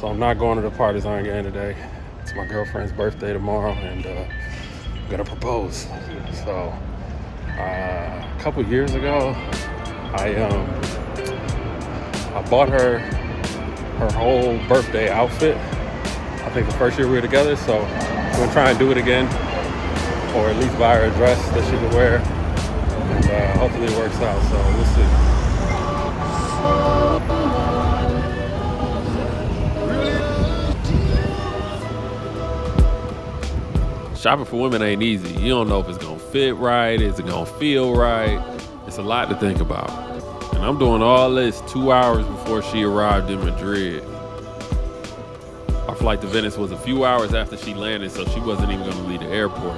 So I'm not going to the partisan game today. It's my girlfriend's birthday tomorrow, and I'm gonna propose. So a couple years ago, I bought her whole birthday outfit. I think the first year we were together, so we're gonna try and do it again, or at least buy her a dress that she could wear, and hopefully it works out. So we'll see. Shopping for women ain't easy. You don't know if it's gonna fit right, is it gonna feel right? It's a lot to think about. And I'm doing all this 2 hours before she arrived in Madrid. Our flight to Venice was a few hours after she landed, so she wasn't even gonna leave the airport.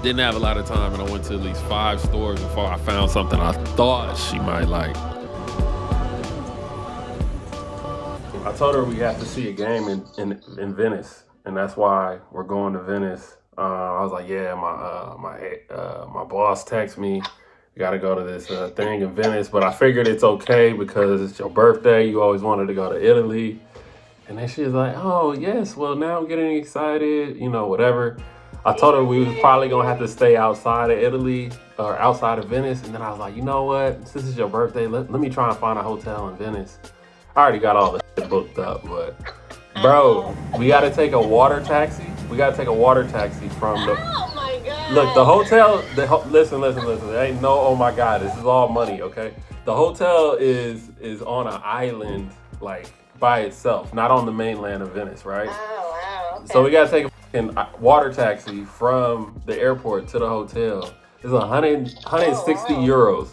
Didn't have a lot of time, and I went to at least 5 stores before I found something I thought she might like. I told her we have to see a game in Venice, and that's why we're going to Venice. I was like, yeah, my boss texted me, you got to go to this thing in Venice, but I figured it's okay because it's your birthday. You always wanted to go to Italy. And then she was like, oh, yes, well, now I'm getting excited, whatever. I told her we was probably going to have to stay outside of Italy or outside of Venice. And then I was like, you know what? Since it's your birthday, let me try and find a hotel in Venice. I already got all the shit booked up, but bro, we got to take a water taxi. We got to take a water taxi from the... Oh my God. Look, the hotel, listen. There ain't no, oh my God, this is all money, okay? The hotel is on an island, like, by itself, not on the mainland of Venice, right? Oh, wow. Okay. So we got to take a fucking water taxi from the airport to the hotel. It's 160 euros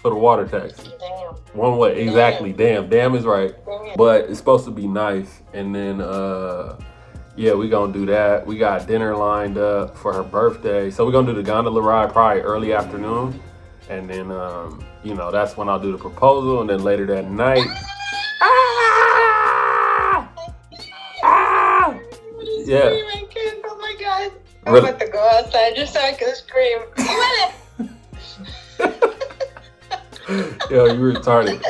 for the water taxi. Damn. One way, exactly. Damn is right. Damn. But it's supposed to be nice. And then, yeah, we gonna do that. We got dinner lined up for her birthday. So we're gonna do the gondola ride probably early afternoon. And then, that's when I'll do the proposal. And then later that night, yeah. Oh my God. I'm about to go outside just so I can scream. Yo, you retarded.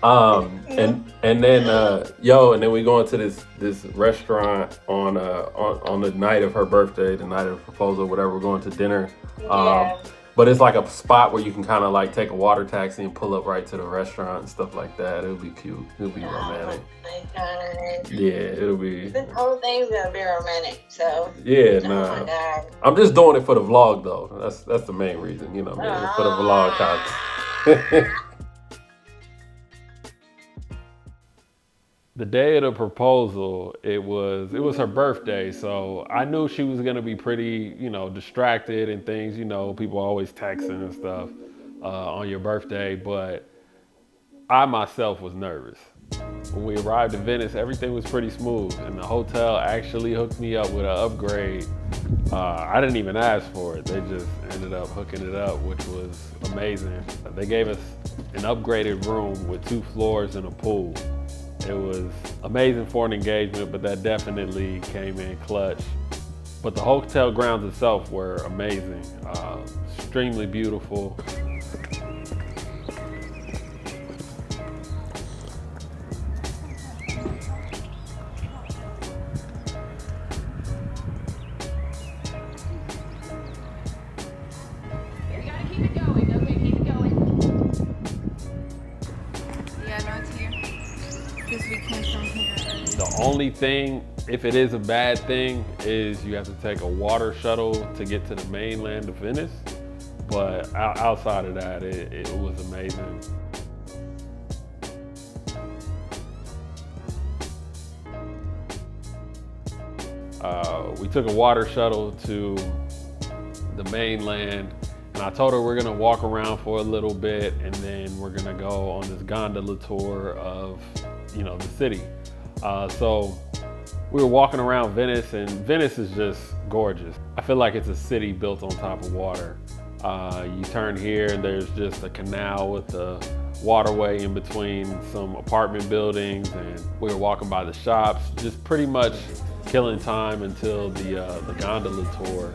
And then we go into this restaurant on the night of her birthday, the night of the proposal, whatever. We're going to dinner. But it's like a spot where you can kind of like take a water taxi and pull up right to the restaurant and stuff like that. It'll be cute. It'll be romantic. Oh my God. Yeah, it'll be. This whole thing's gonna be romantic. So. Yeah, Oh nah. my God. I'm just doing it for the vlog though. That's the main reason, for the vlog content. The day of the proposal, it was her birthday, so I knew she was gonna be pretty, distracted and things. People always texting and stuff on your birthday, but I myself was nervous. When we arrived in Venice, everything was pretty smooth, and the hotel actually hooked me up with an upgrade. I didn't even ask for it. They just ended up hooking it up, which was amazing. They gave us an upgraded room with 2 floors and a pool. It was amazing for an engagement, but that definitely came in clutch. But the hotel grounds itself were amazing, extremely beautiful. You gotta keep it going, okay? Keep it going. Yeah, no, it's here. Because we came from here. The only thing, if it is a bad thing, is you have to take a water shuttle to get to the mainland of Venice. But outside of that, it was amazing. We took a water shuttle to the mainland, and I told her we're gonna walk around for a little bit, and then we're gonna go on this gondola tour of, the city. So we were walking around Venice, and Venice is just gorgeous. I feel like it's a city built on top of water. You turn here, and there's just a canal with a waterway in between some apartment buildings, and we were walking by the shops, just pretty much killing time until the gondola tour.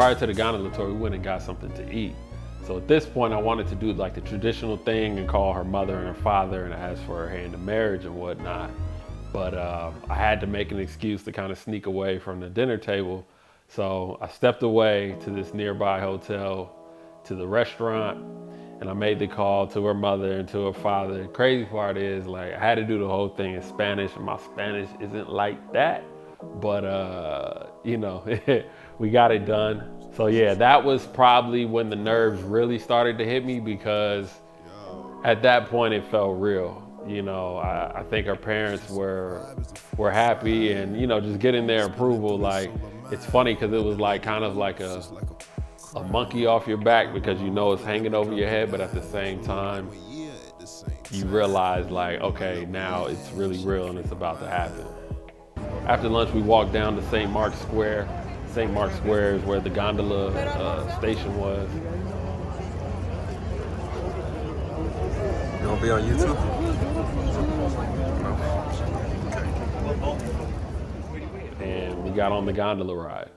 prior to the gondola tour, we went and got something to eat. So at this point, I wanted to do like the traditional thing and call her mother and her father and ask for her hand in marriage and whatnot. But I had to make an excuse to kind of sneak away from the dinner table. So I stepped away to this nearby hotel, to the restaurant, and I made the call to her mother and to her father. The crazy part is, like, I had to do the whole thing in Spanish, and my Spanish isn't like that. But, you know, we got it done. So yeah, that was probably when the nerves really started to hit me, because at that point it felt real. You know, I think our parents were happy, and, you know, just getting their approval, like, it's funny because it was like kind of like a monkey off your back, because you know it's hanging over your head, but at the same time, you realize like, okay, now it's really real and it's about to happen. After lunch, we walked down to St. Mark's Square. St. Mark's Square is where the gondola station was. You gonna be on YouTube? And we got on the gondola ride.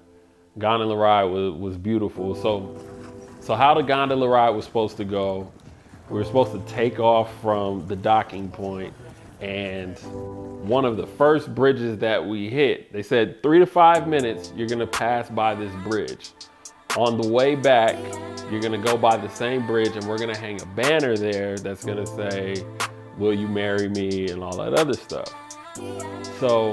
Gondola ride was beautiful. So how the gondola ride was supposed to go, we were supposed to take off from the docking point, and one of the first bridges that we hit, they said 3 to 5 minutes, you're gonna pass by this bridge. On the way back, you're gonna go by the same bridge, and we're gonna hang a banner there that's gonna say, "Will you marry me?" and all that other stuff. So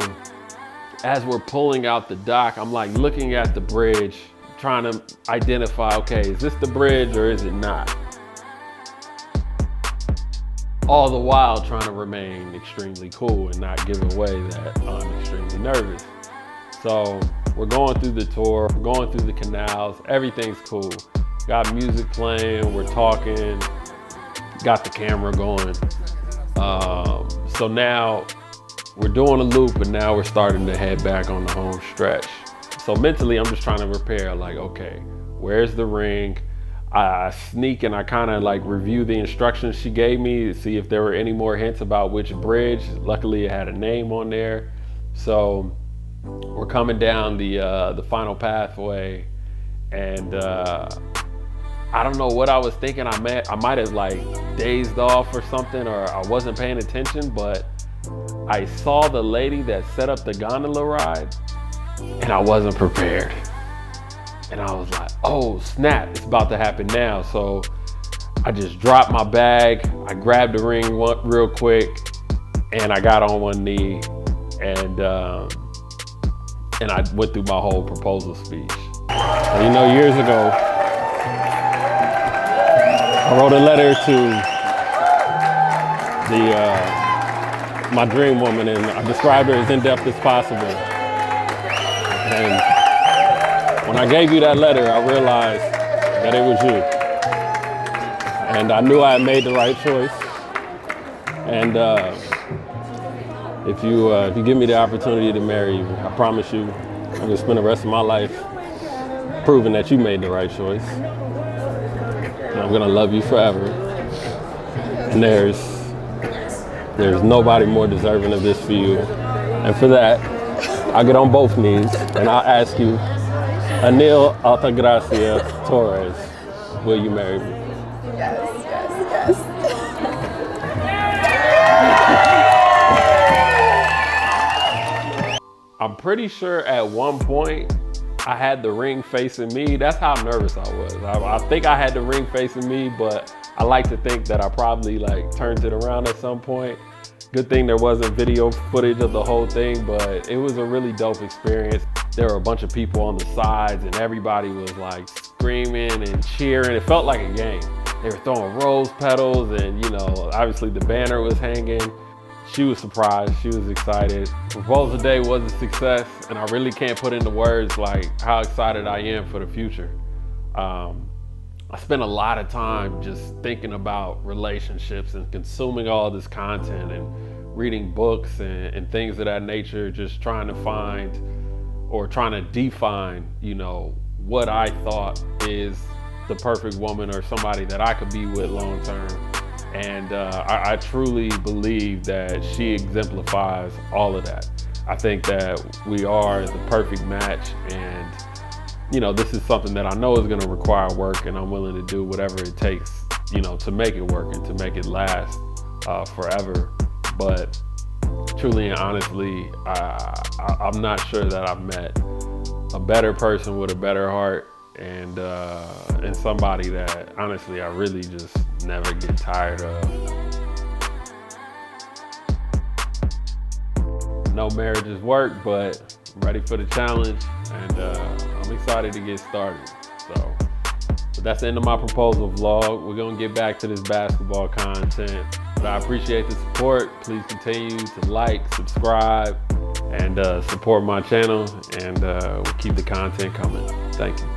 as we're pulling out the dock, I'm like looking at the bridge, trying to identify, okay, is this the bridge or is it not? All the while trying to remain extremely cool and not give away that I'm extremely nervous. So we're going through the tour, we're going through the canals, everything's cool. Got music playing, we're talking, got the camera going. So now we're doing a loop, and now we're starting to head back on the home stretch. So mentally, I'm just trying to prepare, like, okay, where's the ring? I sneak and I kind of like review the instructions she gave me to see if there were any more hints about which bridge. Luckily, it had a name on there. So we're coming down the final pathway, and I don't know what I was thinking. I might have like dazed off or something, or I wasn't paying attention, but I saw the lady that set up the gondola ride, and I wasn't prepared. And I was like, oh snap, it's about to happen now. So I just dropped my bag, I grabbed the ring real quick, and I got on one knee, and I went through my whole proposal speech. And, you know, years ago, I wrote a letter to my dream woman, and I described her as in-depth as possible. And when I gave you that letter, I realized that it was you. And I knew I had made the right choice. And if you give me the opportunity to marry you, I promise you, I'm gonna spend the rest of my life proving that you made the right choice. And I'm gonna love you forever. And there's nobody more deserving of this for you. And for that, I'll get on both knees and I'll ask you, Anil Altagracia Torres, will you marry me? Yes, yes, yes. I'm pretty sure at one point I had the ring facing me. That's how nervous I was. I think I had the ring facing me, but I like to think that I probably like turned it around at some point. Good thing there wasn't video footage of the whole thing, but it was a really dope experience. There were a bunch of people on the sides, and everybody was like screaming and cheering. It felt like a game. They were throwing rose petals, and, you know, obviously the banner was hanging. She was surprised, she was excited. Proposal day was a success, and I really can't put into words like how excited I am for the future. I spent a lot of time just thinking about relationships and consuming all this content and reading books and things of that nature, just trying to find or trying to define, you know, what I thought is the perfect woman or somebody that I could be with long term. And I truly believe that she exemplifies all of that. I think that we are the perfect match, and you know, this is something that I know is going to require work, and I'm willing to do whatever it takes, you know, to make it work and to make it last forever. But truly and honestly, I'm not sure that I've met a better person with a better heart, and somebody that honestly I really just never get tired of. No marriages work, but I'm ready for the challenge, and I'm excited to get started. So, but that's the end of my proposal vlog. We're gonna get back to this basketball content, but I appreciate the support. Please continue to like, subscribe, and support my channel, and we'll keep the content coming. Thank you.